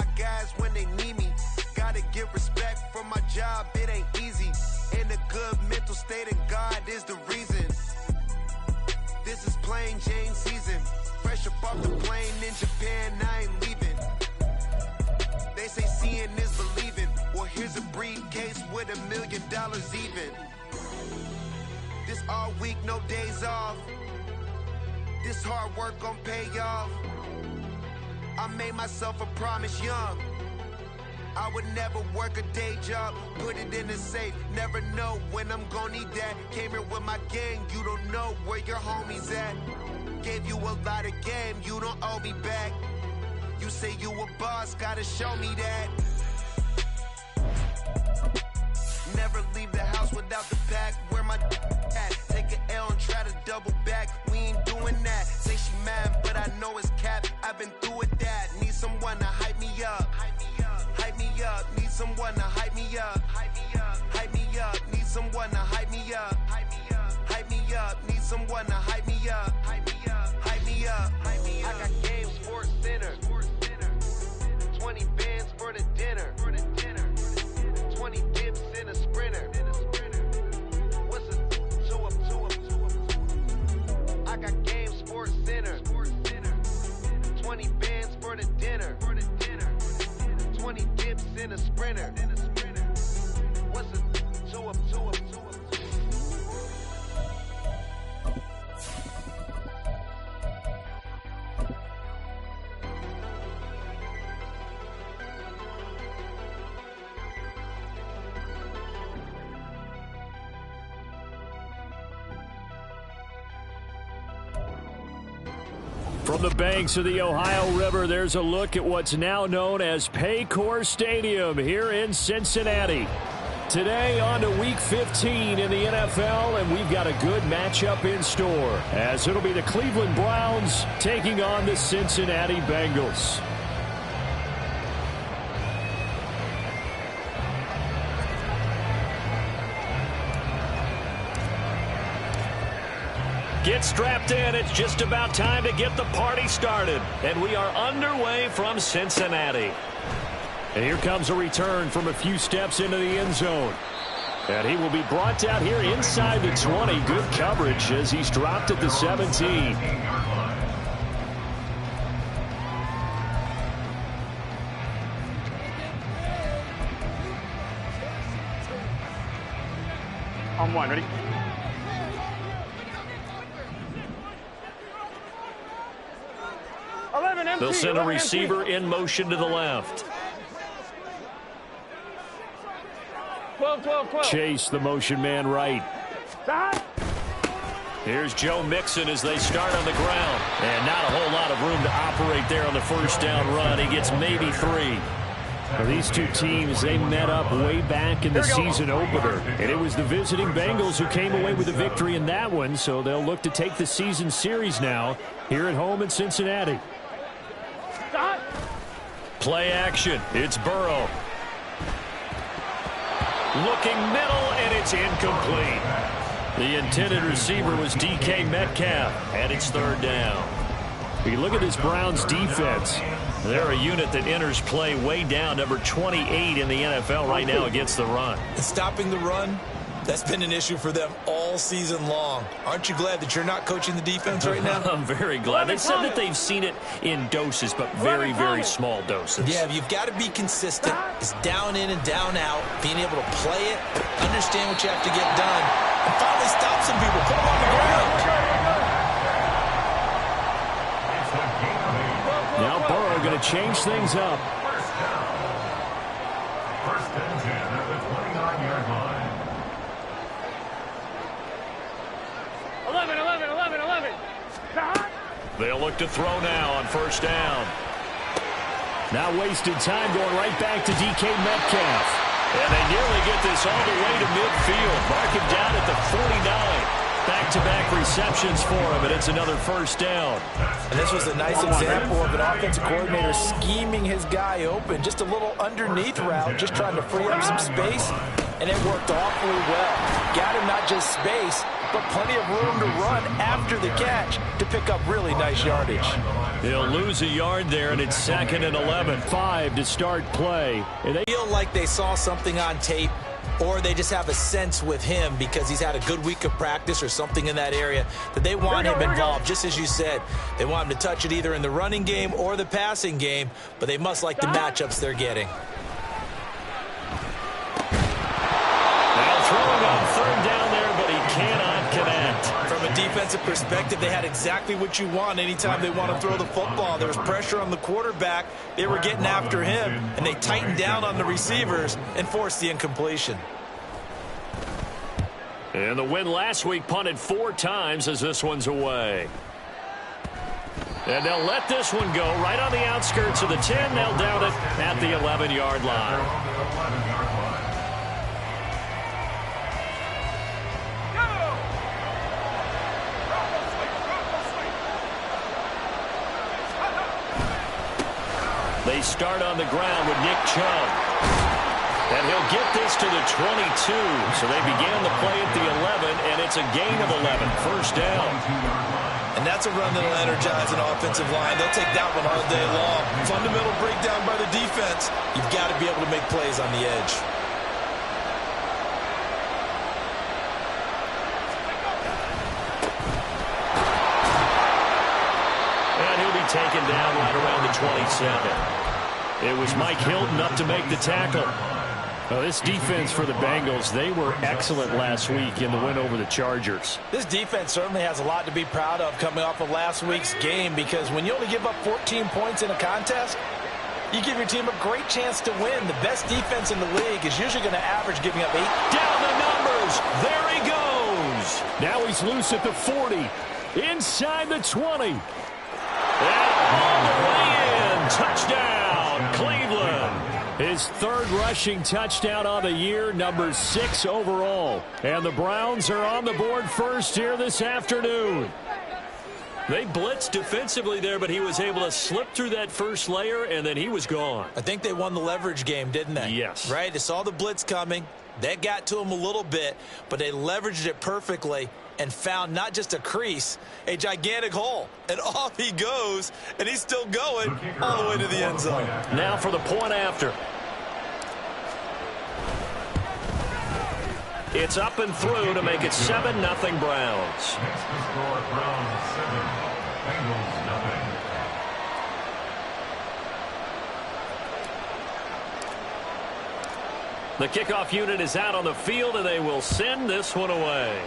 my guys when they need me. Gotta give respect for my job, it ain't easy. In a good mental state, and God is the reason. This is plain Jane season. Fresh up off the plane in Japan, I ain't leaving. They say seeing is believing. Well, here's a briefcase with $1 million even. This all week, no days off. This hard work gon' pay off. I made myself a promise young. I would never work a day job, put it in the safe. Never know when I'm gon' need that. Came here with my gang, you don't know where your homies at. Gave you a lot of game, you don't owe me back. You say you a boss, gotta show me that. Never leave the house without the pack. Where my at? Take an L and try to double back. We ain't doing that. Say she mad, but I know it's cap. I've been through with that. Need someone to hype me up. Hype me up. Need someone to hype me up. Hype me up. Need someone to hype me up. Hype me up. Need someone to hype me up. Hype me up. I got Game Sports Center. 20 bands for the dinner. 20 dips in a sprinter. What's a 2 up? I got Game Sports Center. 20 bands for the dinner. 20 dips in a sprinter. What's a 2 up? From the banks of the Ohio River, there's a look at what's now known as Paycor Stadium here in Cincinnati. Today on to Week 15 in the NFL, and we've got a good matchup in store, as it'll be the Cleveland Browns taking on the Cincinnati Bengals. Get strapped in. It's just about time to get the party started. And we are underway from Cincinnati. And here comes a return from a few steps into the end zone. And he will be brought out here inside the 20. Good coverage as he's dropped at the 17. On one, ready? They'll send a receiver in motion to the left. 12. Chase, the motion man right. Here's Joe Mixon as they start on the ground. And not a whole lot of room to operate there on the first down run. He gets maybe 3. Well, these two teams, they met up way back in the season opener. And it was the visiting Bengals who came away with a victory in that one. So they'll look to take the season series now here at home in Cincinnati. Play action. It's Burrow. Looking middle, and it's incomplete. The intended receiver was DK Metcalf, and it's third down. If you look at this Browns defense, they're a unit that enters play way down, number 28 in the NFL right now against the run. Stopping the run, that's been an issue for them all season long. Aren't you glad that you're not coaching the defense right now? I'm very glad. They said that they've seen it in doses, but very, very small doses. Yeah, you've got to be consistent. It's down in and down out, being able to play it, understand what you have to get done, and finally stop some people, put them on the ground. Now Burrow going to change things up. First and 10 at the 29-yard line. 11. They'll look to throw now on first down. Now wasted time going right back to DK Metcalf. And they nearly get this all the way to midfield. Mark him down at the 49. Back-to-back receptions for him, and it's another first down. And this was a nice example of an offensive coordinator scheming his guy open. Just a little underneath route, just trying to free up some space. and it worked awfully well. Got him not just space, but plenty of room to run after the catch to pick up really nice yardage. He'll lose a yard there, and it's 2nd and 11. 5 to start play. And they feel like they saw something on tape, or they just have a sense with him because he's had a good week of practice or something in that area that they want him involved, just as you said. They want him to touch it either in the running game or the passing game, but they must like the matchups they're getting. Now throwing on 3rd down there, but he cannot connect. From a defensive perspective, they had exactly what you want anytime they want to throw the football. There was pressure on the quarterback. They were getting after him, and they tightened down on the receivers and forced the incompletion. And the win last week punted 4 times as this one's away. And they'll let this one go right on the outskirts of the 10. They'll down it at the 11-yard line. They start on the ground with Nick Chubb. And he'll get this to the 22. So they began the play at the 11, and it's a gain of 11. 1st down. And that's a run that'll energize an offensive line. They'll take that one all day long. Fundamental breakdown by the defense. You've got to be able to make plays on the edge. And he'll be taken down right around the 27. It was Mike Hilton up to make the tackle. Well, this defense for the Bengals, they were excellent last week in the win over the Chargers. This defense certainly has a lot to be proud of coming off of last week's game, because when you only give up 14 points in a contest, you give your team a great chance to win. The best defense in the league is usually going to average giving up 8. Down the numbers. There he goes. Now he's loose at the 40. Inside the 20. And all the way in. Touchdown, Cleveland. His 3rd rushing touchdown on the year, number 6 overall. And the Browns are on the board first here this afternoon. They blitzed defensively there, but he was able to slip through that first layer, and then he was gone. I think they won the leverage game, didn't they? Yes. Right? They saw the blitz coming. That got to him a little bit, but they leveraged it perfectly and found not just a crease, a gigantic hole. And off he goes, and he's still going all the way to the end zone. Now for the point after. It's up and through to make it 7-0 Browns. Next to score, Browns 7, Bengals nothing. The kickoff unit is out on the field, and they will send this one away.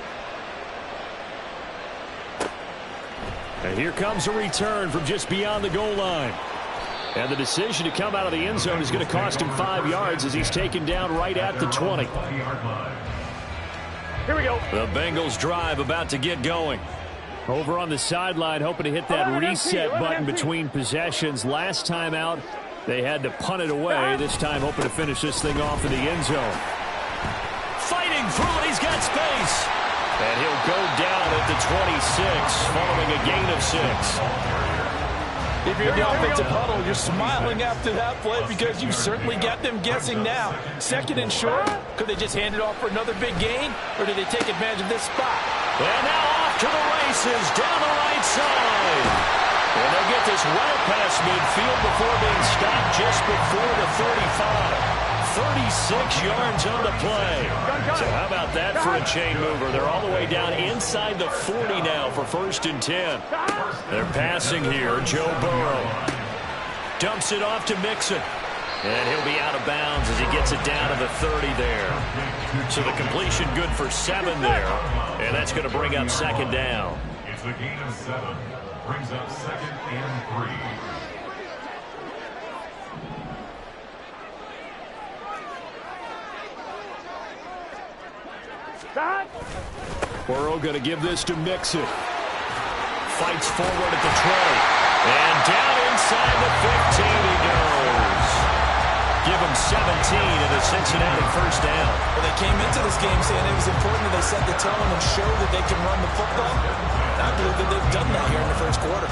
And here comes a return from just beyond the goal line. And the decision to come out of the end zone is going to cost him 5 yards as he's taken down right at the 20. Here we go. The Bengals drive about to get going. Over on the sideline, hoping to hit that reset button between possessions. Last time out, they had to punt it away. This time, hoping to finish this thing off in the end zone. Fighting through it, he's got space. And he'll go down at the 26, following a gain of 6. If you're in the offensive huddle, you're smiling after that play because you certainly got them guessing now. 2nd and short, could they just hand it off for another big gain, or did they take advantage of this spot? And now off to the races, down the right side. And they'll get this well past midfield before being stopped just before the 35. 36 yards on the play. So how about that for a chain mover? They're all the way down inside the 40 now for 1st and 10. They're passing here. Joe Burrow dumps it off to Mixon. And he'll be out of bounds as he gets it down to the 30 there. So the completion good for 7 there. And that's going to bring up 2nd down. It's a gain of 7. Brings up 2nd and 3. Burrow going to give this to Mixon. Fights forward at the 20. And down inside the 15 he goes. Give him 17 and a Cincinnati 1st down. Well, they came into this game saying it was important that they set the tone and show that they can run the football. And I believe that they've done that here in the 1st quarter.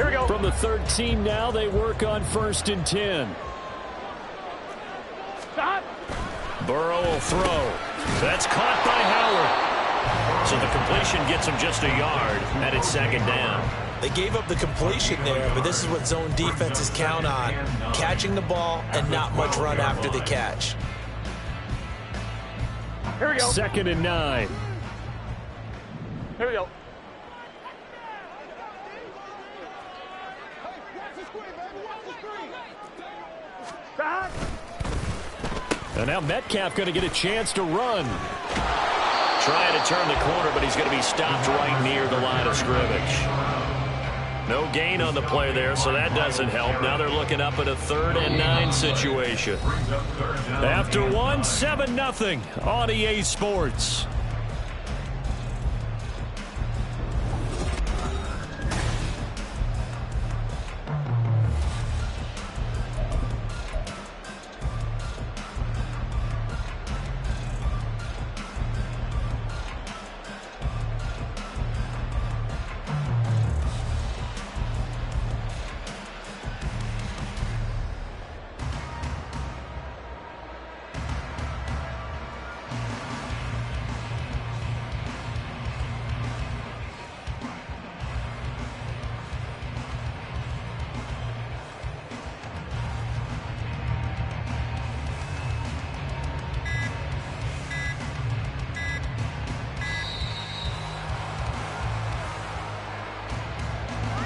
Here we go. From the 13 now. They work on 1st and 10. Stop. Burrow will throw. That's caught by Howard. So the completion gets him just a yard, and it's 2nd down. They gave up the completion there, but this is what zone defenses count on. Catching the ball and not much run after the catch. Here we go. 2nd and 9. Here we go. Stop. And now Metcalf going to get a chance to run. Trying to turn the corner, but he's going to be stopped right near the line of scrimmage. No gain on the play there, so that doesn't help. Now they're looking up at a 3rd and 9 situation. After one, 7-0 on EA Sports.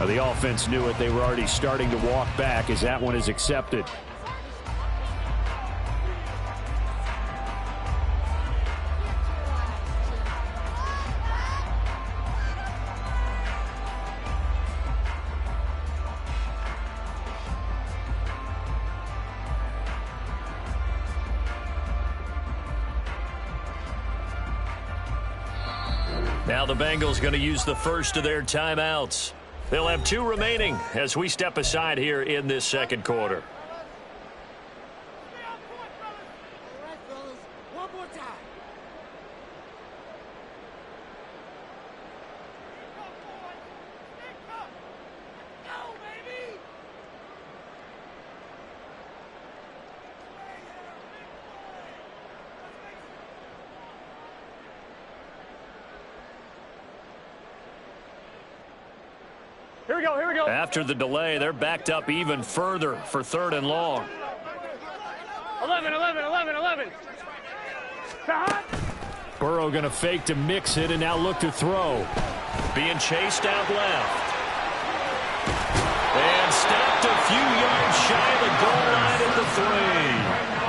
The offense knew it. They were already starting to walk back as that one is accepted. Now the Bengals going to use the first of their timeouts. They'll have 2 remaining as we step aside here in this 2nd quarter. Here we go, here we go. After the delay, they're backed up even further for 3rd and long. 11. Stop. Burrow going to fake to mix it and now look to throw. Being chased out left. And stopped a few yards shy of the goal line at the 3.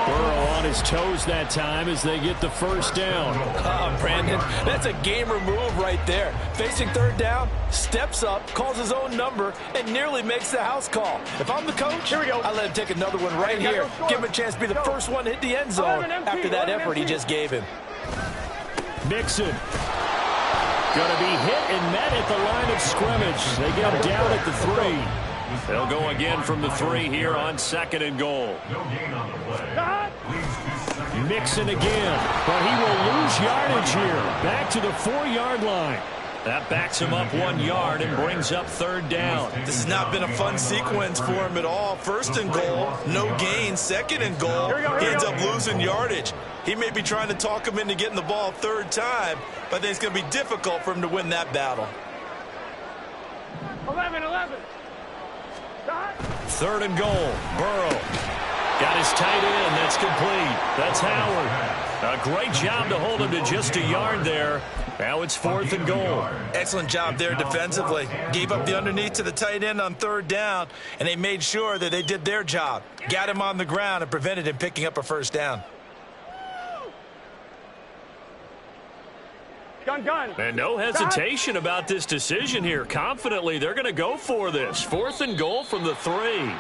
Burrow on his toes that time as they get the 1st down. Brandon, that's a gamer move right there. Facing 3rd down, steps up, calls his own number, and nearly makes the house call. If I'm the coach, here we go. I let him take another one right here. Give him a chance to be the first one to hit the end zone after that effort he just gave him. Mixon. Going to be hit and met at the line of scrimmage. They get him down at the 3. They'll go again from the 3 here on 2nd and goal. Mixon again, but he will lose yardage here. Back to the 4-yard line. That backs him up 1 yard and brings up 3rd down. This has not been a fun sequence for him at all. 1st and goal, no gain. 2nd and goal, he ends up losing yardage. He may be trying to talk him into getting the ball 3rd time, but I think it's going to be difficult for him to win that battle. 11. 3rd and goal. Burrow got his tight end. That's complete. That's Howard. A great job to hold him to just a yard there. Now it's 4th and goal. Excellent job there defensively. Gave up the underneath to the tight end on 3rd down, and they made sure that they did their job. Got him on the ground and prevented him picking up a 1st down. Gun. And no hesitation about this decision here. Confidently, they're going to go for this. 4th and goal from the 3.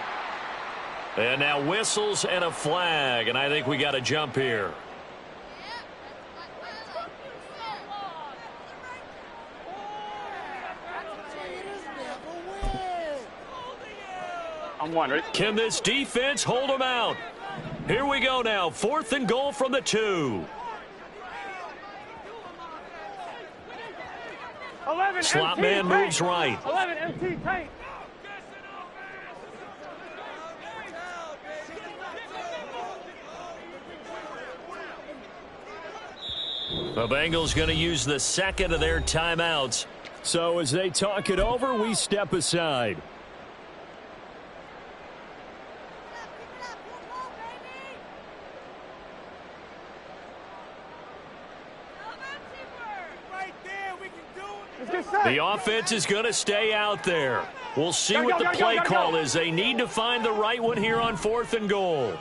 And now whistles and a flag, and I think we got a jump here. I'm 1, ready? Can this defense hold them out? Here we go now. 4th and goal from the 2. 11, Slot MT, man tight. moves right. 11, MT, tight. The Bengals going to use the second of their timeouts. So as they talk it over, we step aside. The offense is going to stay out there. We'll see what the play call is. They need to find the right one here on 4th and goal.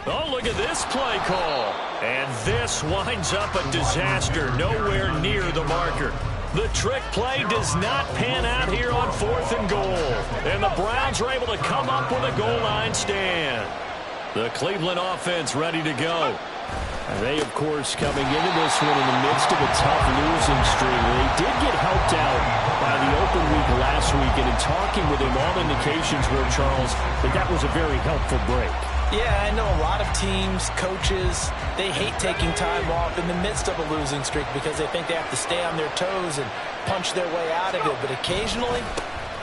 Oh, look at this play call. And this winds up a disaster, nowhere near the marker. The trick play does not pan out here on 4th and goal. And the Browns are able to come up with a goal line stand. The Cleveland offense ready to go. They, of course, coming into this one in the midst of a tough losing streak. They did get helped out by the open week last week, and in talking with him, all indications were, Charles, that was a very helpful break. Yeah, I know a lot of teams, coaches, they hate taking time off in the midst of a losing streak because they think they have to stay on their toes and punch their way out of it. But occasionally,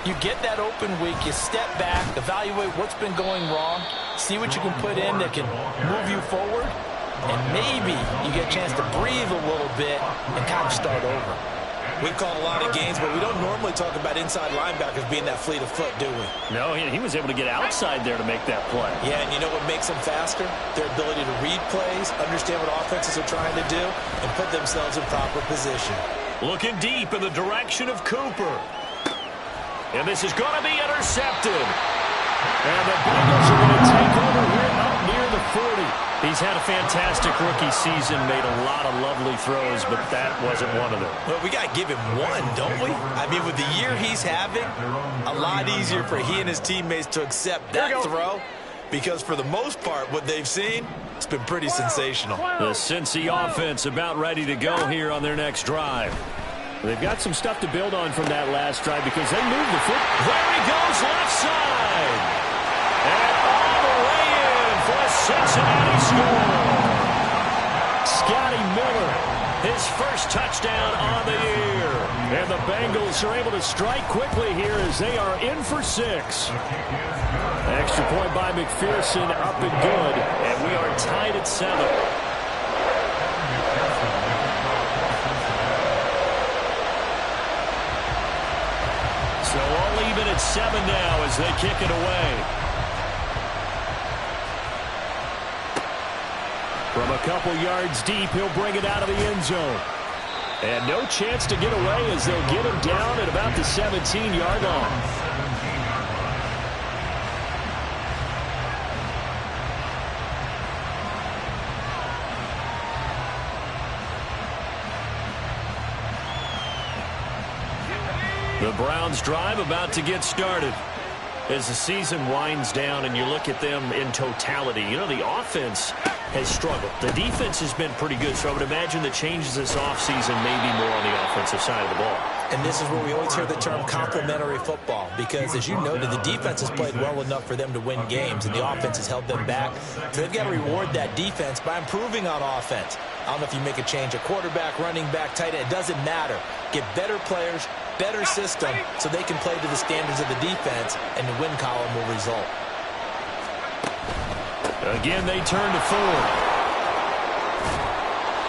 you get that open week, you step back, evaluate what's been going wrong, see what you can put in that can move you forward, and maybe you get a chance to breathe a little bit and kind of start over. We've called a lot of games, but we don't normally talk about inside linebackers being that fleet of foot, do we? No, he was able to get outside there to make that play. Yeah, and you know what makes them faster? Their ability to read plays, understand what offenses are trying to do, and put themselves in proper position. Looking deep in the direction of Cooper. And this is going to be intercepted. And the Bengals are going to take over here up near the 40. He's had a fantastic rookie season, made a lot of lovely throws, but that wasn't one of them. Well, we got to give him one, don't we? I mean, with the year he's having, a lot easier for he and his teammates to accept that throw, because for the most part, what they've seen, it's been pretty sensational. The Cincy offense about ready to go here on their next drive. They've got some stuff to build on from that last drive because they moved the foot. There he goes, left side. And all the way in for a Cincinnati score. Scotty Miller, his first touchdown on the year. And the Bengals are able to strike quickly here as they are in for 6. Extra point by McPherson, up and good. And we are tied at 7. So all even at 7 now as they kick it away. From a couple yards deep, he'll bring it out of the end zone. And no chance to get away as they'll get him down at about the 17-yard line. The Browns drive about to get started. As the season winds down and you look at them in totality, you know, the offense has struggled. The defense has been pretty good, so I would imagine the changes this offseason may be more on the offensive side of the ball. And this is where we always hear the term complementary football, because as you noted, the defense has played well enough for them to win games, and the offense has held them back. So they've got to reward that defense by improving on offense. I don't know if you make a change, a quarterback, running back, tight end, it doesn't matter. Get better players, better system, so they can play to the standards of the defense, and the win column will result. Again, they turn to Ford.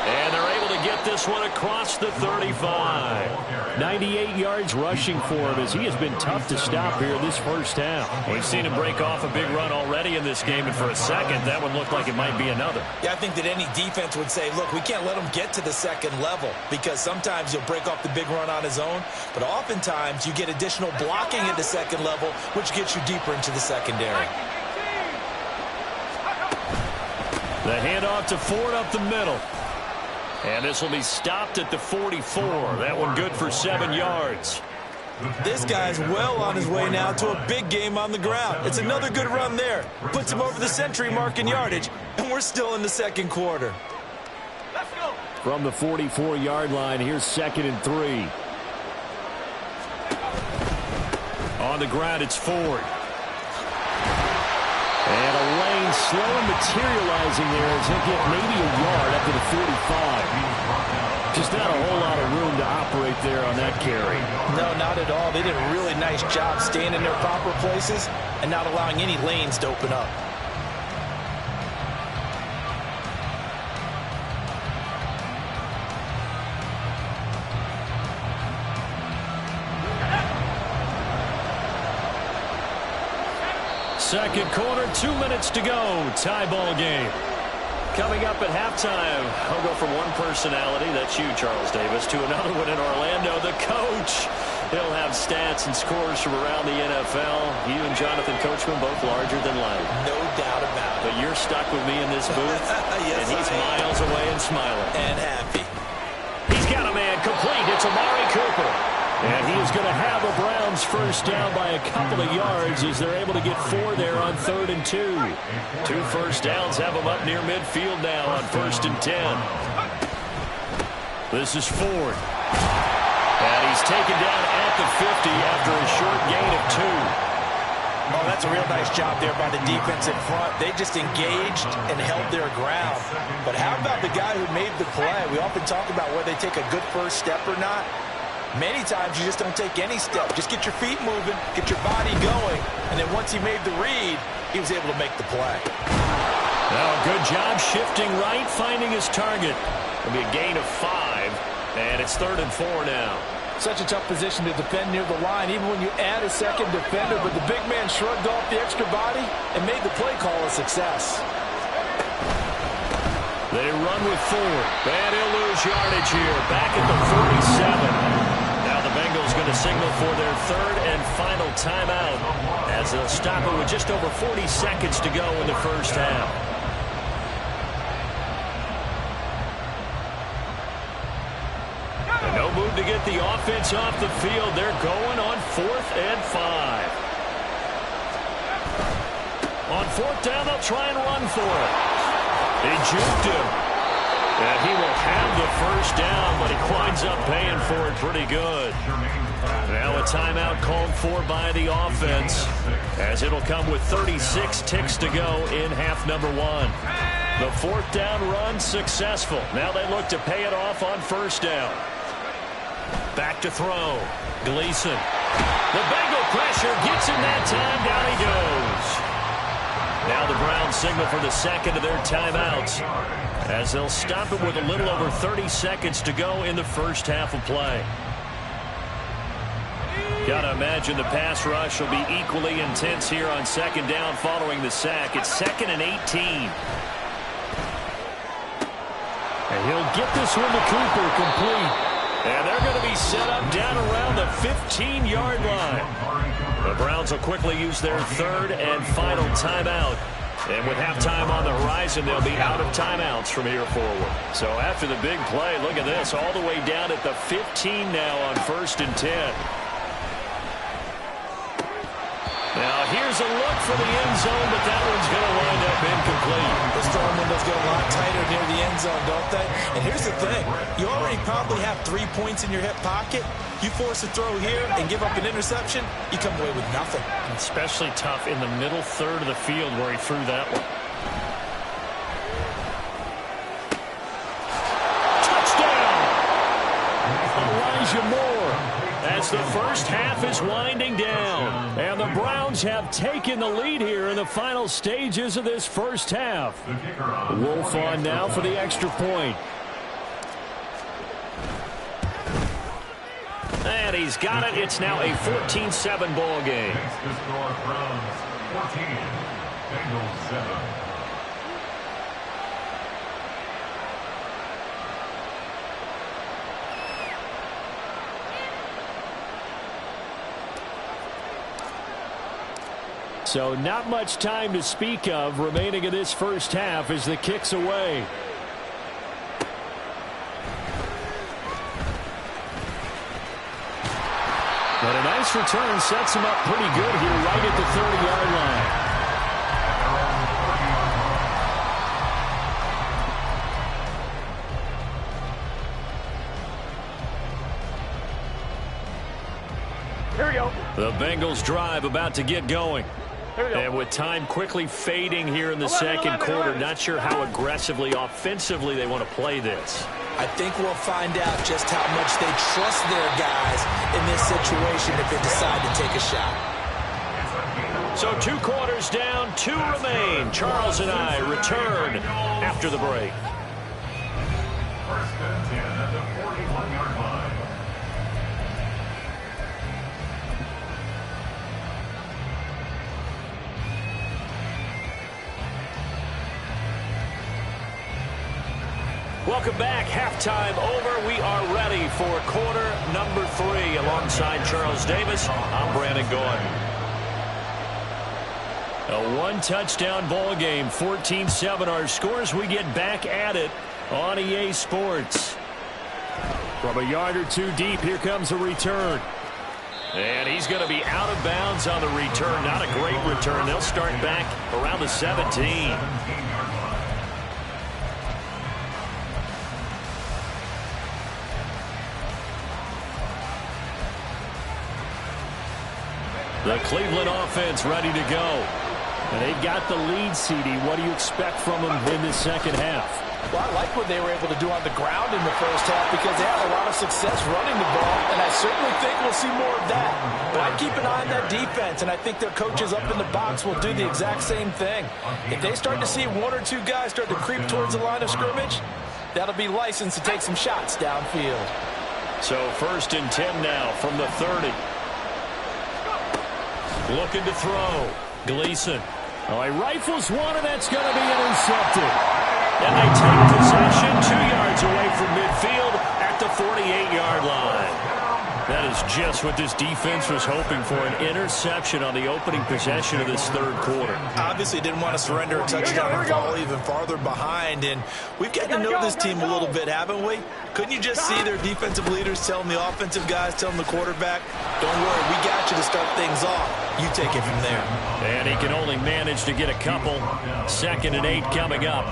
And they're able to get this one across the 35. 98 yards rushing for him as he has been tough to stop here this first half. We've seen him break off a big run already in this game, and for a second, that one looked like it might be another. Yeah, I think that any defense would say, look, we can't let him get to the second level, because sometimes he'll break off the big run on his own, but oftentimes you get additional blocking at the second level, which gets you deeper into the secondary. The handoff to Ford up the middle. And this will be stopped at the 44. That one good for 7 yards. This guy's well on his way now to a big game on the ground. It's another good run there. Puts him over the century mark in yardage, and we're still in the second quarter. Let's go. From the 44-yard line, here's 2nd and 3. On the ground, it's Ford. And a lane slow materializing there as he'll get maybe a yard up to the 45. Just not a whole lot of room to operate there on that carry. No, not at all. They did a really nice job staying in their proper places and not allowing any lanes to open up. second quarter, 2 minutes to go. Tie ball game. Coming up at halftime, I'll go from one personality, that's you, Charles Davis, to another one in Orlando, the coach. He'll have stats and scores from around the NFL. You and Jonathan Coachman both larger than life. No doubt about it. But you're stuck with me in this booth, yes, and he's miles away and smiling. And happy. He's got a man complete. It's Amari Cooper. And he is going to have the Browns first down by a couple of yards as they're able to get 4 there on 3rd and 2. 2 first downs have them up near midfield now on 1st and 10. This is Ford. And he's taken down at the 50 after a short gain of 2. Oh, that's a real nice job there by the defense in front. They just engaged and held their ground. But how about the guy who made the play? We often talk about whether they take a good first step or not. Many times you just don't take any step. Just get your feet moving, get your body going, and then once he made the read, he was able to make the play. Now, good job shifting right, finding his target. It'll be a gain of 5, and it's 3rd and 4 now. Such a tough position to defend near the line, even when you add a second defender, but the big man shrugged off the extra body and made the play call a success. They run with Ford, and he'll lose yardage here, back at the 47. Now the Bengals going to signal for their 3rd and final timeout as they'll stop it with just over 40 seconds to go in the first half. And no move to get the offense off the field. They're going on 4th and 5. On 4th down, they'll try and run for it. He juked him. And he will have the first down, but he winds up paying for it pretty good. Now a timeout called for by the offense, as it'll come with 36 ticks to go in half number 1. The 4th down run successful. Now they look to pay it off on 1st down. Back to throw. Gleason. The Bengal pressure gets him that time. Down he goes. Now the Browns signal for the second of their timeouts, as they'll stop it with a little over 30 seconds to go in the first half of play. Gotta imagine the pass rush will be equally intense here on 2nd down following the sack. It's 2nd and 18. And he'll get this one to Cooper, complete. And they're going to be set up down around the 15-yard line. The Browns will quickly use their 3rd and final timeout. And with halftime on the horizon, they'll be out of timeouts from here forward. So after the big play, look at this, all the way down at the 15 now on 1st and 10. Now here's a look for the end zone, but that one's going to wind up incomplete. Those throwing windows get a lot tighter near the end zone, don't they? And here's the thing. You already probably have 3 points in your hip pocket. You force a throw here and give up an interception, you come away with nothing. Especially tough in the middle 3rd of the field where he threw that one. Touchdown! Elijah Moore, as the first half is winding down. And the Browns have taken the lead here in the final stages of this first half. Wolf on now for the extra point. And he's got it. It's now a 14-7 ball game. The score, Browns 14, Bengals 7. So not much time to speak of remaining in this first half as the kick's away. But a nice return sets him up pretty good here right at the 30-yard line. Here we go. The Bengals drive about to get going. Here we go. And with time quickly fading here in the second quarter, not sure how aggressively, offensively they want to play this. I think we'll find out just how much they trust their guys in this situation if they decide to take a shot. So 2 quarters down, 2 remain. Charles and I return after the break. 1st and 10 at the 41-yard line. Welcome back. Halftime over. We are ready for quarter number 3. Alongside Charles Davis, I'm Brandon Gordon. A one-touchdown ball game, 14-7 our scores. We get back at it on EA Sports. From a yard or two deep, here comes a return. And he's going to be out of bounds on the return. Not a great return. They'll start back around the 17. The Cleveland offense ready to go. And they've got the lead, CD. What do you expect from them in this second half? Well, I like what they were able to do on the ground in the first half because they had a lot of success running the ball, and I certainly think we'll see more of that. But I'd keep an eye on that defense, and I think their coaches up in the box will do the exact same thing. If they start to see one or two guys start to creep towards the line of scrimmage, that'll be licensed to take some shots downfield. So 1st and 10 now from the 30. Looking to throw. Gleason. Oh, he rifles one, and that's going to be intercepted. And they take possession 2 yards away from midfield at the 48-yard line. That is just what this defense was hoping for, an interception on the opening possession of this third quarter. Obviously didn't want to surrender a touchdown and fall even farther behind. And we've gotten to know this team a little bit, haven't we? Couldn't you just see their defensive leaders telling the offensive guys, telling the quarterback, don't worry, we got you to start things off. You take it from there. And he can only manage to get a couple. 2nd and 8 coming up.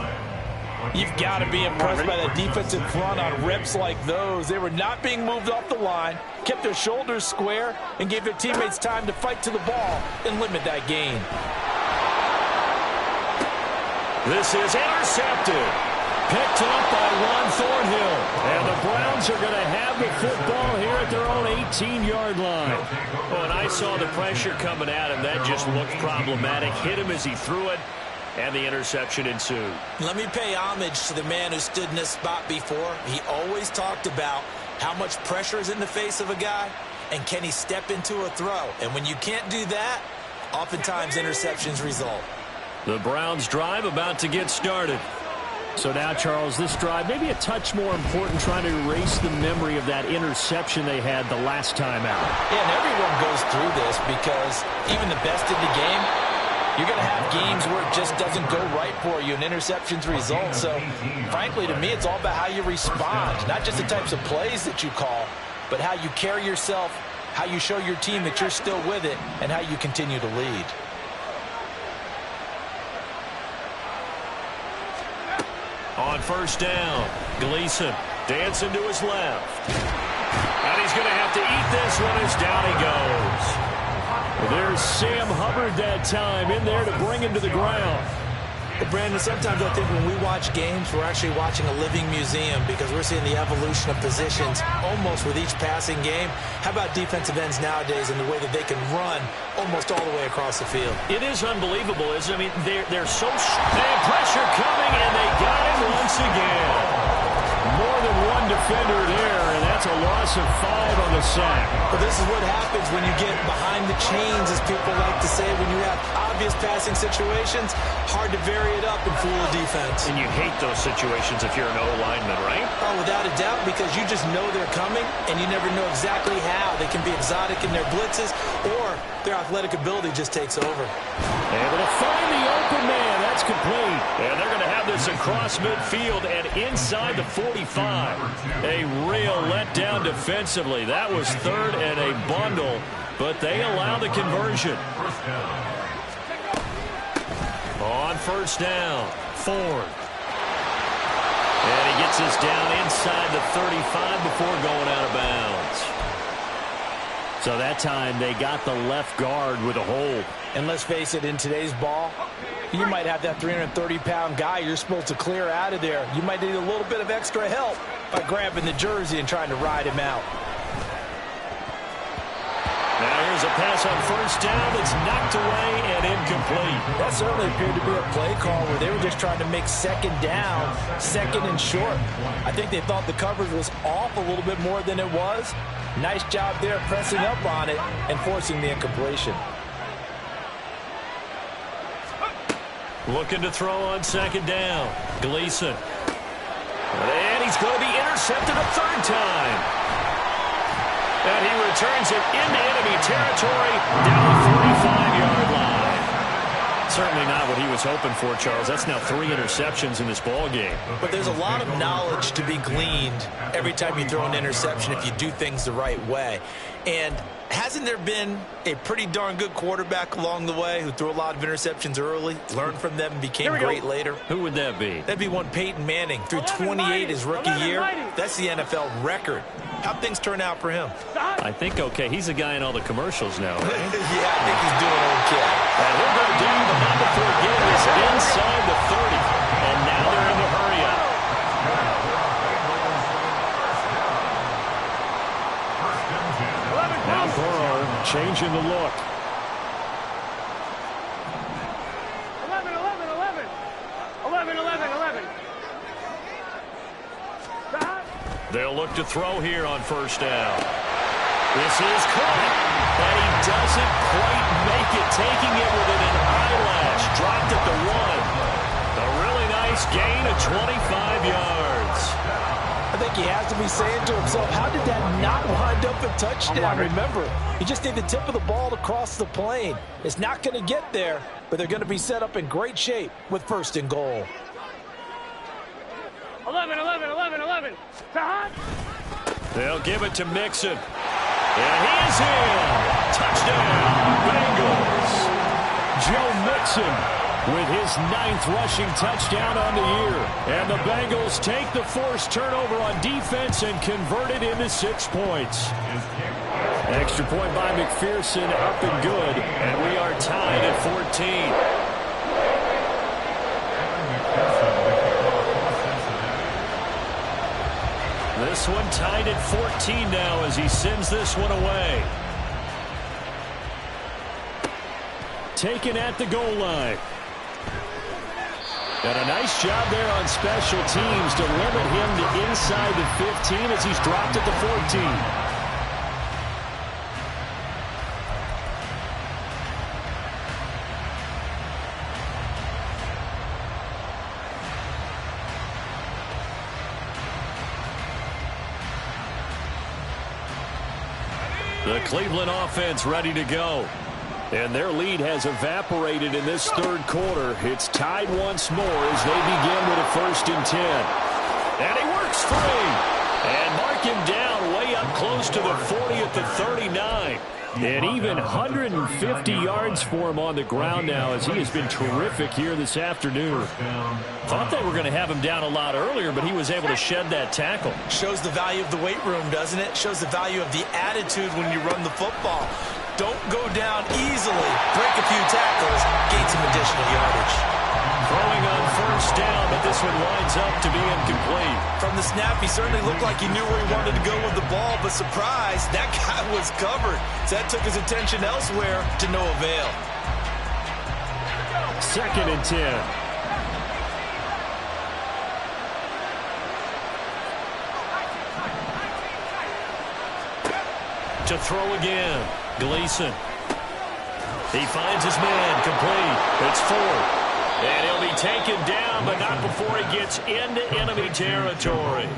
You've got to be impressed by that defensive front on reps like those. They were not being moved off the line, kept their shoulders square, and gave their teammates time to fight to the ball and limit that gain. This is intercepted. Picked up by Ron Thornhill. And the Browns are going to have the football here at their own 18-yard line. Oh, and I saw the pressure coming at him. That just looked problematic. Hit him as he threw it. And the interception ensued. Let me pay homage to the man who stood in this spot before. He always talked about how much pressure is in the face of a guy, and can he step into a throw. And when you can't do that, oftentimes interceptions result. The Browns drive about to get started. So now, Charles, this drive maybe a touch more important, trying to erase the memory of that interception they had the last time out. Yeah, and everyone goes through this because even the best in the game, you're going to have games where it just doesn't go right for you and interceptions result. So, frankly, to me, it's all about how you respond, not just the types of plays that you call, but how you carry yourself, how you show your team that you're still with it, and how you continue to lead. On 1st down, Gleason dancing to his left. And he's going to have to eat this one as down he goes. There's Sam Hubbard that time in there to bring him to the ground. Well, Brandon, sometimes I think when we watch games, we're actually watching a living museum because we're seeing the evolution of positions almost with each passing game. How about defensive ends nowadays and the way that they can run almost all the way across the field? It is unbelievable, isn't it? I mean, they're so... They have pressure coming, and they got him once again. More than one defender there, and that's a loss of 5 on the sack. But this is what happens when you get behind the chains, as people like to say, when you have obvious passing situations, hard to vary it up and fool a defense. And you hate those situations if you're an O-lineman, right? Oh, without a doubt, because you just know they're coming, and you never know exactly how. They can be exotic in their blitzes, or their athletic ability just takes over. Able to find the open man. That's complete. And they're going to have this across midfield and inside the 45. A real letdown defensively. That was 3rd and a bundle, but they allow the conversion. On 1st down, Ford. And he gets us down inside the 35 before going out of bounds. So that time they got the left guard with a hold. And let's face it, in today's ball, you might have that 330-pound guy you're supposed to clear out of there. You might need a little bit of extra help by grabbing the jersey and trying to ride him out. Now here's a pass on 1st down that's knocked away and incomplete. That certainly appeared to be a play call where they were just trying to make 2nd down, 2nd and short. I think they thought the coverage was off a little bit more than it was. Nice job there pressing up on it and forcing the incompletion. Looking to throw on 2nd down. Gleason. And he's going to be intercepted a third time. And he returns it into enemy territory down the 45-yard line. Certainly not what he was hoping for, Charles. That's now 3 interceptions in this ball game. But there's a lot of knowledge to be gleaned every time you throw an interception if you do things the right way. And hasn't there been a pretty darn good quarterback along the way who threw a lot of interceptions early, learned from them, and became great later? Who would that be? That'd be one Peyton Manning. Threw 28 his rookie year. That's the NFL record. How'd things turn out for him? I think okay. He's a guy in all the commercials now, right? Yeah, I think he's doing okay. And he'll go down, but not before getting this inside the 30. And now they're in the hurry-up. Now Burrow changing the look. 11, 11, 11. 11, 11, 11. They'll look to throw here on first down. This is caught, and he doesn't quite make it, taking it within an eyelash. Dropped at the 1. A really nice gain of 25 yards. I think he has to be saying to himself, how did that not wind up a touchdown? Remember, you just need the tip of the ball to cross the plane. It's not going to get there, but they're going to be set up in great shape with first and goal. 11, 11, 11, 11. They'll give it to Mixon. And he's in. Touchdown, Bengals. Joe Mixon with his 9th rushing touchdown on the year. And the Bengals take the forced turnover on defense and convert it into 6 points. Extra point by McPherson, up and good. And we are tied at 14. This one tied at 14 now as he sends this one away. Taken at the goal line. And a nice job there on special teams to limit him to inside the 15 as he's dropped at the 14. The Cleveland offense ready to go. And their lead has evaporated in this third quarter. It's tied once more as they begin with a 1st and 10. And he works free. And mark him down way up close to the 40 at the 39. And even 150 yards for him on the ground now as he has been terrific here this afternoon. Thought they were going to have him down a lot earlier, but he was able to shed that tackle. Shows the value of the weight room, doesn't it? Shows the value of the attitude when you run the football. Don't go down easily. Break a few tackles. Gain some additional yardage. Throwing on first down, but this one winds up to be incomplete. From the snap, he certainly looked like he knew where he wanted to go with the ball, but surprise, that guy was covered. So that took his attention elsewhere to no avail. 2nd and 10. To throw again, Gleason. He finds his man, complete. It's 4. And he'll be taken down, but not before he gets into enemy territory.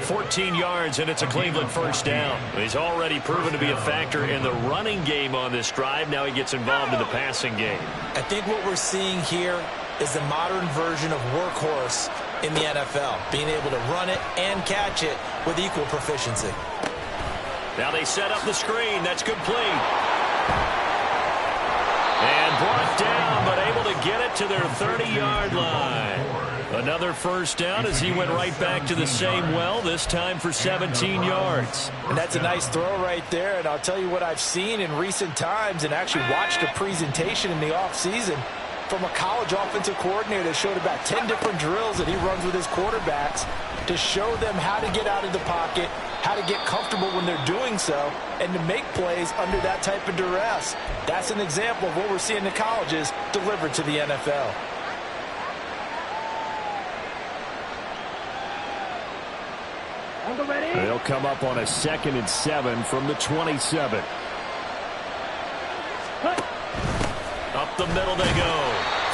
14 yards, and it's a Cleveland first down. He's already proven to be a factor in the running game on this drive. Now he gets involved in the passing game. I think what we're seeing here is the modern version of workhorse in the NFL, being able to run it and catch it with equal proficiency. Now they set up the screen. That's complete. And brought down, but able to get it to their 30-yard line. Another first down as he went right back to the same well, this time for 17 yards. And that's a nice throw right there. And I'll tell you what I've seen in recent times and actually watched a presentation in the offseason from a college offensive coordinator that showed about 10 different drills that he runs with his quarterbacks to show them how to get out of the pocket, how to get comfortable when they're doing so, and to make plays under that type of duress. That's an example of what we're seeing in colleges delivered to the NFL. They'll come up on a 2nd and 7 from the 27. Up the middle they go.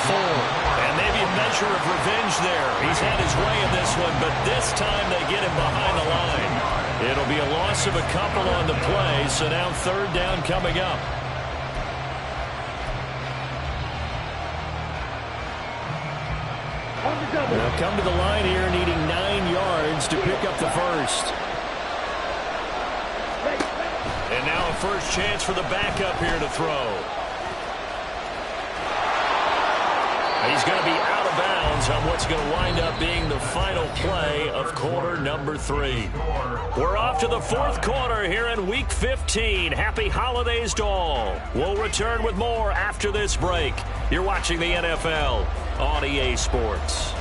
4. And maybe a measure measure of revenge there. He's had his way in this one, but this time they get him behind the line. It'll be a loss of a couple on the play, so now third down coming up. They'll come to the line here needing 9 yards to pick up the first. And now a first chance for the backup here to throw. He's going to be out of bounds on what's going to wind up being the final play of quarter number 3. We're off to the fourth quarter here in Week 15. Happy holidays to all. We'll return with more after this break. You're watching the NFL on EA Sports.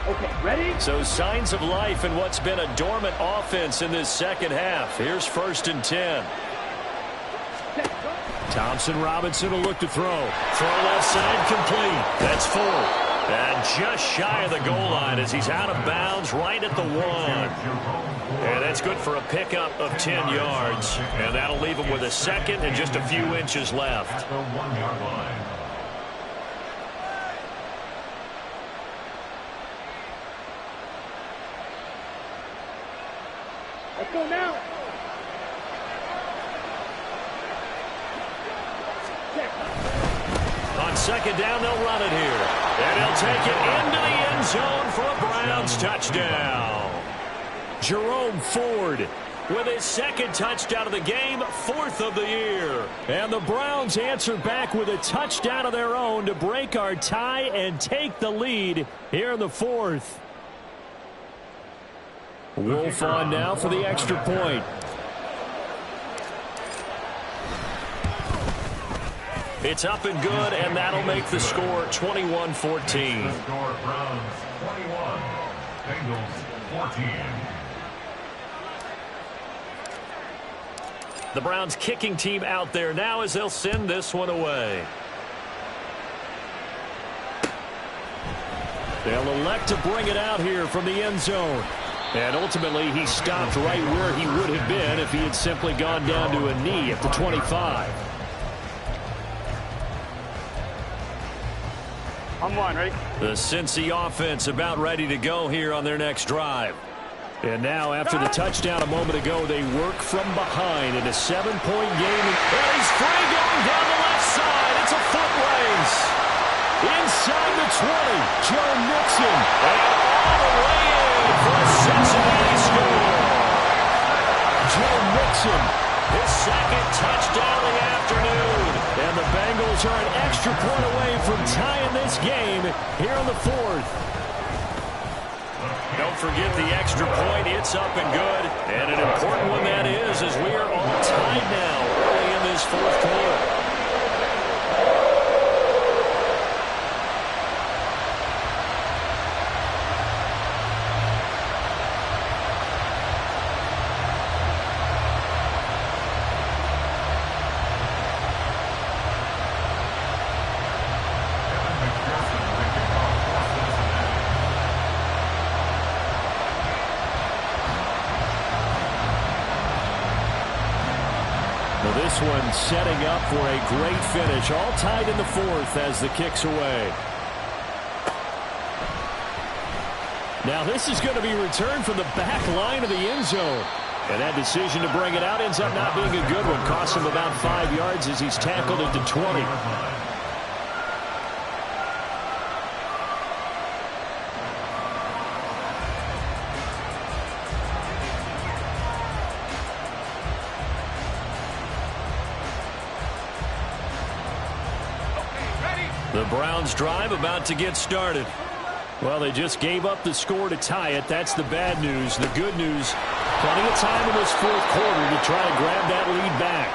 Okay, ready? So signs of life in what's been a dormant offense in this second half. Here's 1st and 10. Thompson Robinson will look to throw. Throw left side complete. That's full. And just shy of the goal line as he's out of bounds right at the 1. And that's good for a pickup of 10 yards. And that'll leave him with a second and just a few inches left. At the 1-yard line. Let's go now. On second down, they'll run it here. And he'll take it into the end zone for a Browns touchdown. Jerome Ford with his second touchdown of the game, 4th of the year. And the Browns answer back with a touchdown of their own to break our tie and take the lead here in the 4th. Wolf on now for the extra point. It's up and good, and that'll make the score 21-14. The score, Browns 21, Bengals 14. The Browns kicking team out there now as they'll send this one away. They'll elect to bring it out here from the end zone. And ultimately, he stopped right where he would have been if he had simply gone down to a knee at the 25. I'm one, ready? The Cincy offense about ready to go here on their next drive. And now, after the touchdown a moment ago, they work from behind in a 7-point game. And he's free going down the left side. It's a foot race. Inside the 20, Joe Mixon. And all the way in for a Cincinnati score. Joe Mixon, his second touchdown of the afternoon. And the Bengals are an extra point away from tying this game here in the 4th. Don't forget the extra point. It's up and good. And an important one that is, as we are all tied now early in this 4th quarter. This one setting up for a great finish. All tied in the 4th as the kick's away. Now this is going to be returned from the back line of the end zone. And that decision to bring it out ends up not being a good one. Costs him about 5 yards as he's tackled at the 20. The Browns drive about to get started. Well, they just gave up the score to tie it. That's the bad news. The good news, plenty of time in this 4th quarter to try to grab that lead back.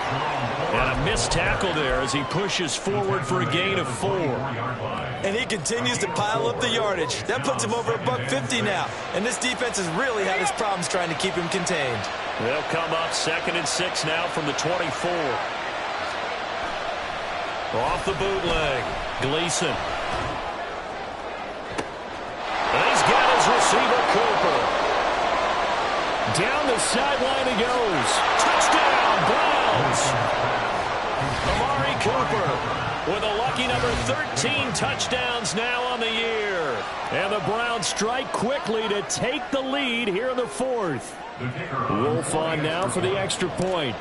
And a missed tackle there as he pushes forward for a gain of 4. And he continues to pile up the yardage. That puts him over $150 now. And this defense has really had its problems trying to keep him contained. They'll come up 2nd and 6 now from the 24. Off the bootleg, Gleason. And he's got his receiver, Cooper. Down the sideline he goes. Touchdown, Browns. Amari Cooper with a lucky number 13 touchdowns now on the year. And the Browns strike quickly to take the lead here in the fourth. Wolf on now for the extra point.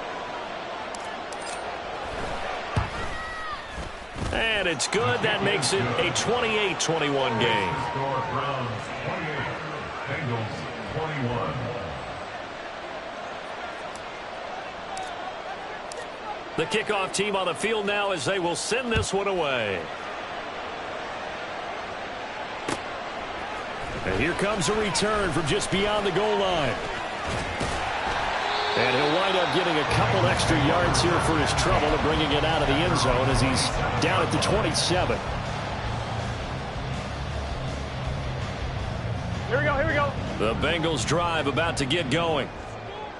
And it's good. That makes it a 28-21 game. Browns 28, Bengals 21. The kickoff team on the field now as they will send this one away. And here comes a return from just beyond the goal line. And he'll wind up getting a couple extra yards here for his trouble and bringing it out of the end zone as he's down at the 27. Here we go, here we go. The Bengals drive about to get going.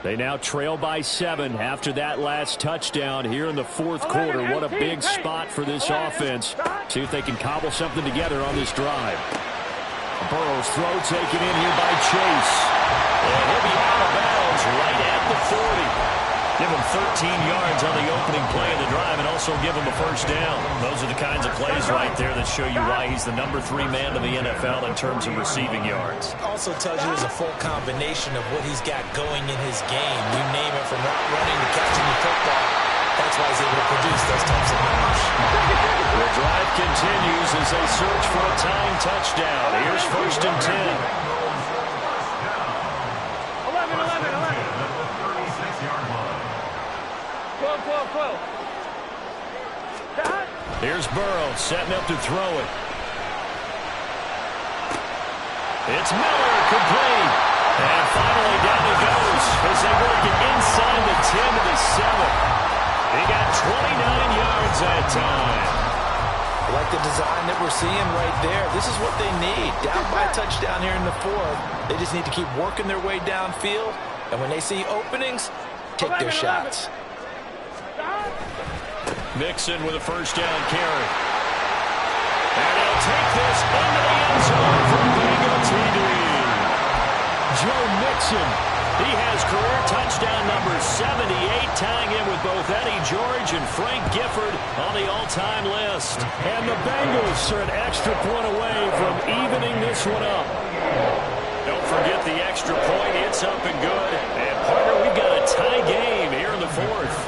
They now trail by 7 after that last touchdown here in the fourth quarter. What a big spot for this offense. See if they can cobble something together on this drive. Burrow's throw taken in here by Chase. And he'll be out of bounds right at the 40. Give him 13 yards on the opening play of the drive and also give him a first down. Those are the kinds of plays right there that show you why he's the number 3 man in the NFL in terms of receiving yards. Also tells you there's a full combination of what he's got going in his game. You name it, from route running to catching the football. That's why he's able to produce those types of numbers. The drive continues as they search for a tying touchdown. Here's 1st and 10. 12. Here's Burrow setting up to throw it. It's Miller, complete. And finally down he goes as they work it inside the 10 to the 7. He got 29 yards that time. I like the design that we're seeing right there. This is what they need. Down by a touchdown here in the fourth. They just need to keep working their way downfield. And when they see openings, take their shots. Mixon with a first down carry. And he'll take this into the end zone for Bengal TD. Joe Mixon, he has career touchdown number 78, tying in with both Eddie George and Frank Gifford on the all-time list. And the Bengals are an extra point away from evening this one up. Don't forget the extra point. It's up and good. And, partner, we've got a tie game here in the fourth.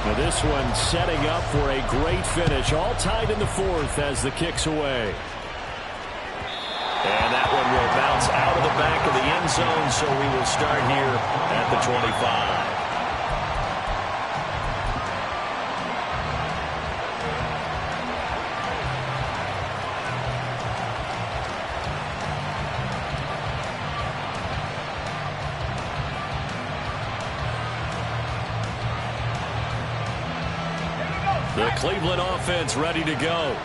Now this one setting up for a great finish. All tied in the fourth as the kick's away. And that one will bounce out of the back of the end zone, so we will start here at the 25. The Cleveland offense ready to go.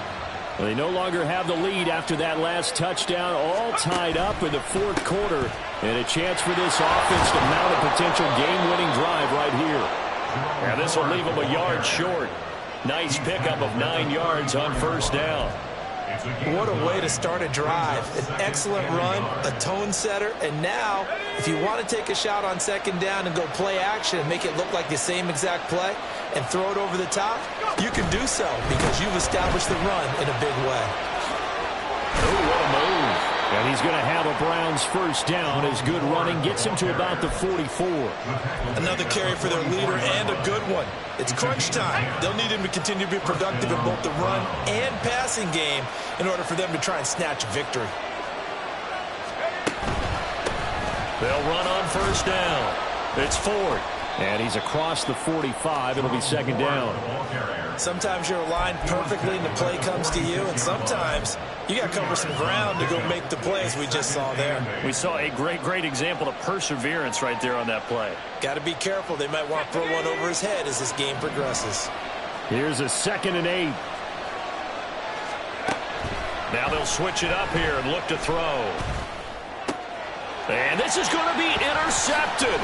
They no longer have the lead after that last touchdown, all tied up in the fourth quarter. And a chance for this offense to mount a potential game-winning drive right here. And this will leave them a yard short. Nice pickup of 9 yards on first down. What a way to start a drive. An excellent run, a tone setter, and now, if you want to take a shot on second down and go play action and make it look like the same exact play and throw it over the top, you can do so because you've established the run in a big way. Oh, what a move. And he's going to have a Browns first down as good running gets him to about the 44. Another carry for their leader and a good one. It's crunch time. They'll need him to continue to be productive in both the run and passing game in order for them to try and snatch a victory. They'll run on first down. It's Ford. And he's across the 45. It'll be second down. Sometimes you're aligned perfectly and the play comes to you, and sometimes you got to cover some ground to go make the plays we just saw there. We saw a great example of perseverance right there on that play. Got to be careful. They might want to throw one over his head as this game progresses. Here's a 2nd and 8. Now they'll switch it up here and look to throw. And this is going to be intercepted.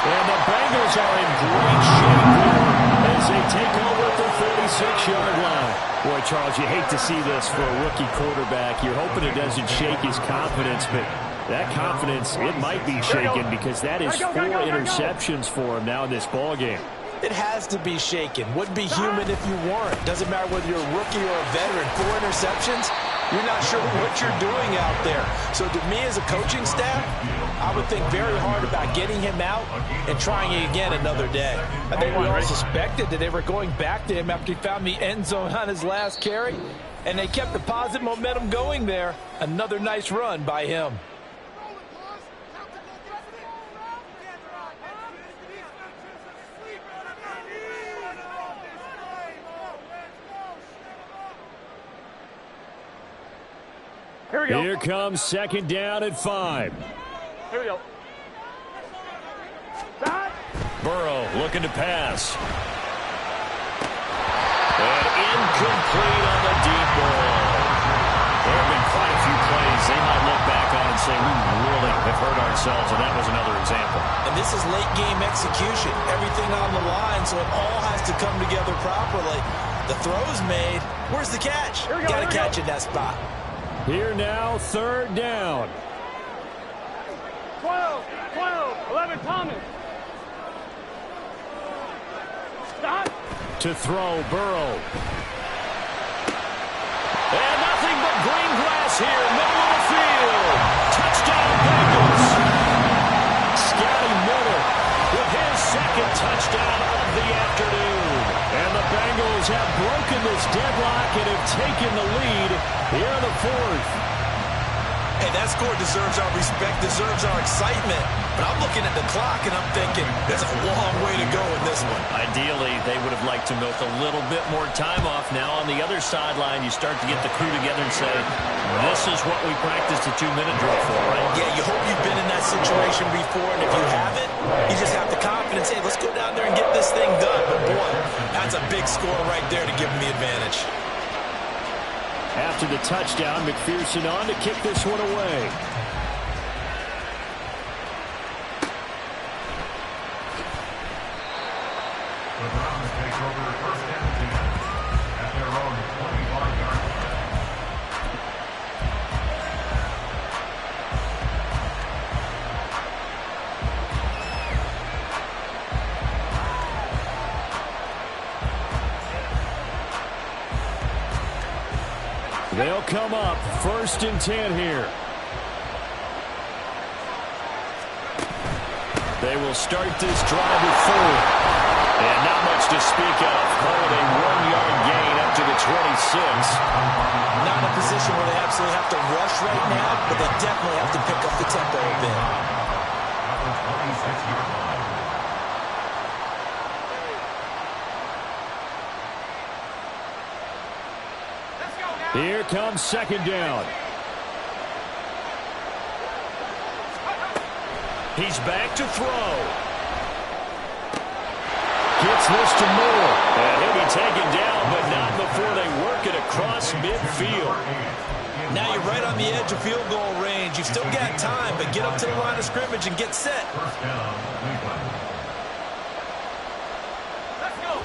And the Bengals are in great shape here as they take over at the 46-yard line. Boy, Charles, you hate to see this for a rookie quarterback. You're hoping it doesn't shake his confidence, but That confidence, it might be shaken because that is 4 interceptions for him now in this ball game. It has to be shaken. Wouldn't be human if you weren't. Doesn't matter whether you're a rookie or a veteran. 4 interceptions, you're not sure what you're doing out there. So to me as a coaching staff, I would think very hard about getting him out and trying it again another day. I think we all suspected that they were going back to him after he found the end zone on his last carry, and they kept the positive momentum going there. Another nice run by him. Here we go. Here comes 2nd down at 5. Here we go. Burrow looking to pass. And incomplete on the deep ball. There have been quite a few plays they might look back on and say, we really have hurt ourselves, and that was another example. And this is late game execution. Everything on the line, so it all has to come together properly. The throw's made. Where's the catch? Got to catch in that spot. Here now, 3rd down. 12, 11, Thomas. Stop. To throw, Burrow. And nothing but green grass here, middle of the field. Touchdown, Bengals. Scotty Miller with his 2nd touchdown of the afternoon. And the Bengals have broken this deadlock and have taken the lead here in the 4th. Hey, that score deserves our respect, deserves our excitement. But I'm looking at the clock, and I'm thinking there's a long way to go in this one. Ideally, they would have liked to milk a little bit more time off. Now on the other sideline, you start to get the crew together and say, this is what we practiced a 2-minute drill for, right? Yeah, you hope you've been in that situation before, and if you haven't, you just have the confidence, hey, let's go down there and get this thing done. But boy, that's a big score right there to give them the advantage. After the touchdown, McPherson on to kick this one away. The Browns take over 1st and 10 at their own 25-yard line. They'll come up 1st and 10 here. They will start this drive with 4. And not much to speak of. Call it a 1-yard gain up to the 26. Not in a position where they absolutely have to rush right now, but they definitely have to pick up the tempo a bit. At the 26-yard line. Here comes 2nd down. He's back to throw. Gets this to Moore. And he'll be taken down, but not before they work it across midfield. Now you're right on the edge of field goal range. You've still got time, but get up to the line of scrimmage and get set. 1st down, Cleveland.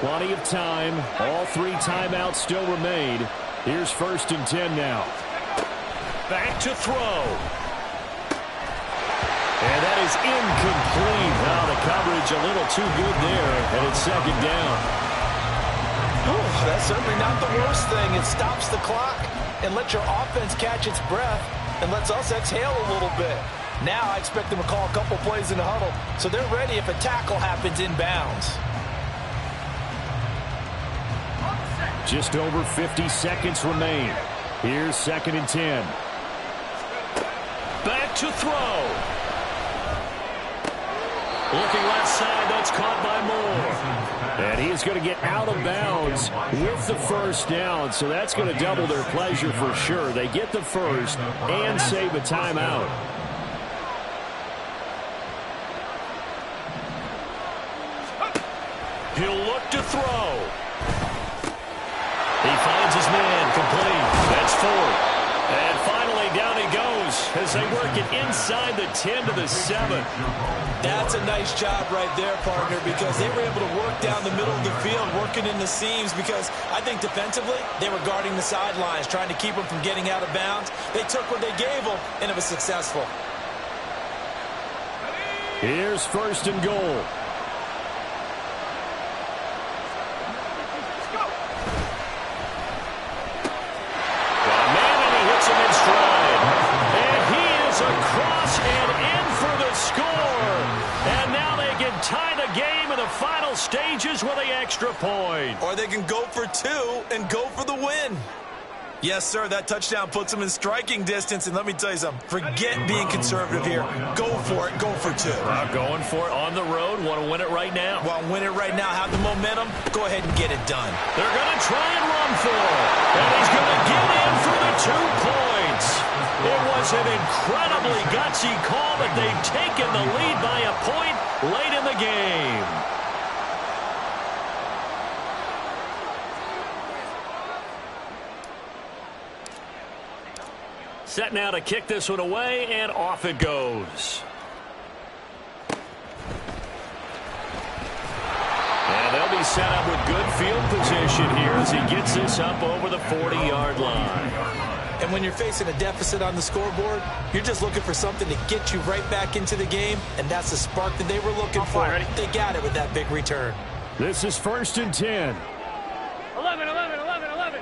Plenty of time. All 3 timeouts still remain. Here's 1st and 10 now. Back to throw. And that is incomplete. Now the coverage a little too good there, and it's 2nd down. Ooh, that's certainly not the worst thing. It stops the clock and lets your offense catch its breath and lets us exhale a little bit. Now I expect them to call a couple plays in the huddle, so they're ready if a tackle happens inbounds. Just over 50 seconds remain. Here's 2nd and 10. Back to throw. Looking left side, that's caught by Moore. And he's going to get out of bounds with the 1st down, so that's going to double their pleasure for sure. They get the 1st and save a timeout. He'll look to throw. He finds his man, complete. That's 4th. And finally, down he goes as they work it inside the 10 to the 7. That's a nice job right there, partner, because they were able to work down the middle of the field, working in the seams, because I think defensively, they were guarding the sidelines, trying to keep them from getting out of bounds. They took what they gave them, and it was successful. Here's first and goal. Across and in for the score. And now they can tie the game in the final stages with the extra point. Or they can go for two and go for the win. Yes, sir, that touchdown puts them in striking distance. And let me tell you something, forget being conservative here. Go for it, go for two. Going for it on the road. Want to win it right now. Want to win it right now, have the momentum, go ahead and get it done. They're going to try and run for it. And he's going to get in for the 2 points. It was an incredibly gutsy call, but they've taken the lead by a point late in the game. Set now to kick this one away, and off it goes. And they'll be set up with good field position here as he gets this up over the 40-yard line. And when you're facing a deficit on the scoreboard, you're just looking for something to get you right back into the game, and that's the spark that they were looking for. They got it with that big return. This is first and 10. 11, 11, 11, 11.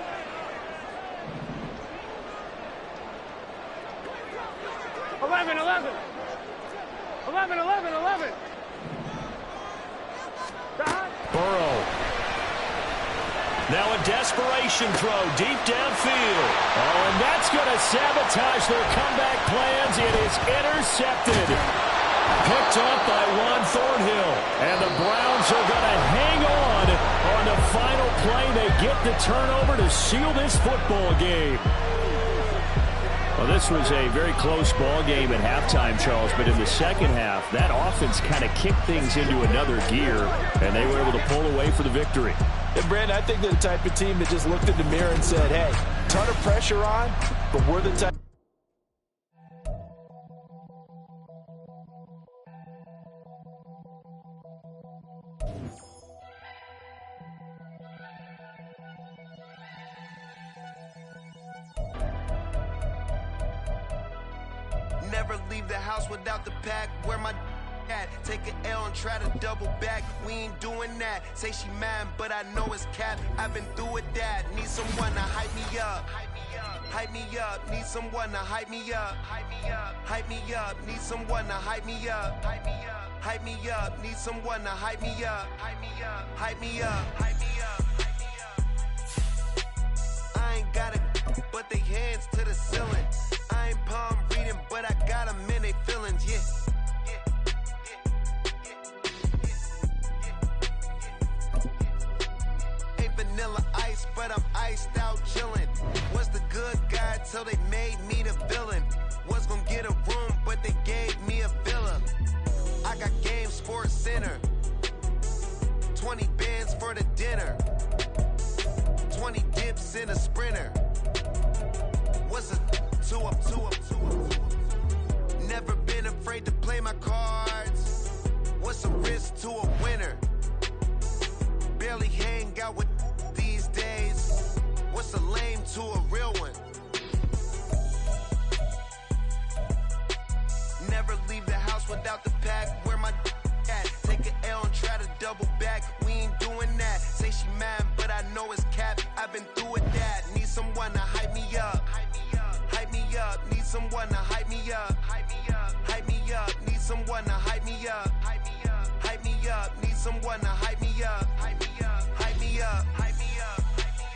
11, 11. 11, 11, 11. Burrow. Now a desperation throw deep downfield. Oh, and that's going to sabotage their comeback plans. It is intercepted. Picked up by Juan Thornhill. And the Browns are going to hang on the final play. They get the turnover to seal this football game. Well, this was a very close ball game at halftime, Charles, but in the second half, that offense kind of kicked things into another gear, and they were able to pull away for the victory. And, Brandon, I think they're the type of team that just looked in the mirror and said, hey, ton of pressure on, but we're the type. Never leave the house without the pack. Where my at? Take an L and try to double back. We ain't doing that. Say she mad, but I know it's cap. I've been through with that. Need someone to hype me up. Hype me up. Need someone to hype me up. Hype me up. Need someone to hype me up. Hype me up. Need someone to hype me up. Hype me up. Hype me up. Hype me up. I ain't got it, but they hands to the ceiling. I ain't palm reading, but I got them in they feelings, yeah. Ain't vanilla ice, but I'm iced out chillin'. Was the good guy till they made me the villain. Was gonna get a room, but they gave me a villa. I got game Sports Center. 20 bands for the dinner. 20 dips in a sprinter. What's a 2 up, 2 up, 2 up? Never been afraid to play my cards. What's a risk to a winner? Barely hang out with these days. What's a lame to a real one? Never leave the house without the pack. Where my at? Take an L and try to double back. We ain't doing that. Say she mad, but I know it's cap. I've been through with that. Need someone to hype me up. Hype me up. Need someone to hype me up. Hype me up. Hype me up. Need someone to hype me up. Hype me up. Hype me up. Need someone to hype me